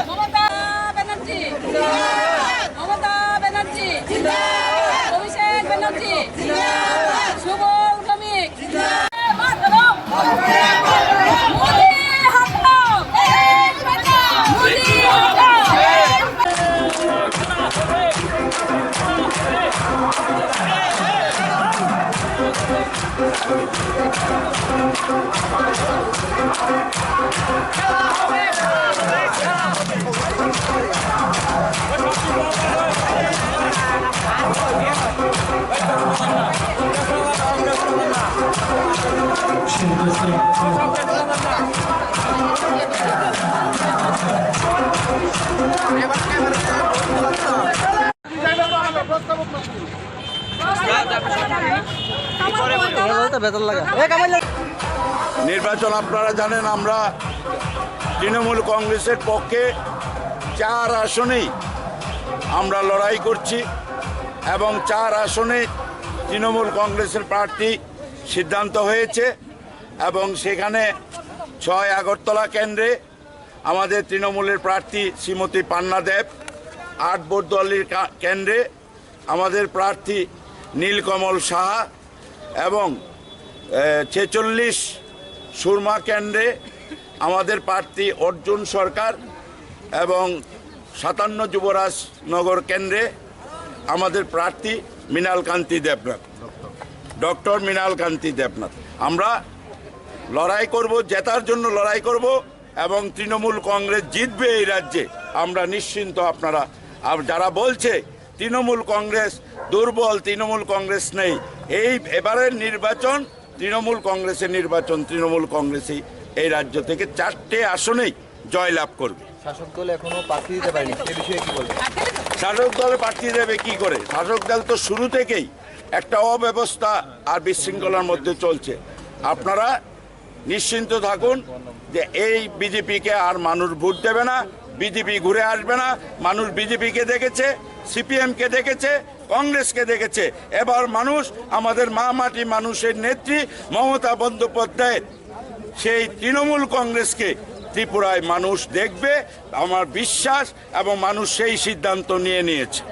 মমতা ব্যানার্জি, মমতা ব্যানার্জি, অভিষেক ব্যানার্জি, সুবল ভৌমিক, মাতরম, মোদি হটাও, মোদি হটাও। নির্বাচন আপনারা জানেন, আমরা তৃণমূল কংগ্রেসের পক্ষে 4 আসনেই আমরা লড়াই করছি এবং 4 আসনে তৃণমূল কংগ্রেসের প্রার্থী সিদ্ধান্ত হয়েছে এবং সেখানে 6 আগরতলা কেন্দ্রে আমাদের তৃণমূলের প্রার্থী শ্রীমতী পান্না দেব, 8 বর্দুয়ালির কেন্দ্রে আমাদের প্রার্থী নীলকমল সাহা এবং 46 সুরমা কেন্দ্রে আমাদের প্রার্থী অর্জুন সরকার এবং 57 যুবরাজনগর কেন্দ্রে আমাদের প্রার্থী মৃণালকান্তি দেবনাথ, ডক্টর মৃণালকান্তি দেবনাথ। আমরা লড়াই করব, জেতার জন্য লড়াই করব এবং তৃণমূল কংগ্রেস জিতবে এই রাজ্যে, আমরা নিশ্চিন্ত। আপনারা যারা বলছে তৃণমূল কংগ্রেস দুর্বল, তৃণমূল কংগ্রেস নেই, এবারের নির্বাচন তৃণমূল কংগ্রেসের নির্বাচন। তৃণমূল কংগ্রেসই এই রাজ্য থেকে 4টে আসনেই জয়লাভ করবে। শাসক দল এখনো প্রার্থী দিতে পারেনি, এ বিষয়ে কি বলবেন? শাসক দলে প্রার্থী দেবে কি করে? শাসক দল তো শুরু থেকেই একটা অব্যবস্থা আর বিশৃঙ্খলার মধ্যে চলছে। আপনারা নিশ্চিন্ত থাকুন যে এই বিজেপিকে আর মানুষ ভোট দেবে না, বিজেপি ঘুরে আসবে না। মানুষ বিজেপিকে দেখেছে, সিপিএমকে দেখেছে, কংগ্রেসকে দেখেছে। এবার মানুষ আমাদের মা মাটি মানুষের নেত্রী মমতা বন্দ্যোপাধ্যায়ের সেই তৃণমূল কংগ্রেসকে ত্রিপুরায় মানুষ দেখবে, আমার বিশ্বাস, এবং মানুষ সেই সিদ্ধান্ত নিয়ে নিয়েছে।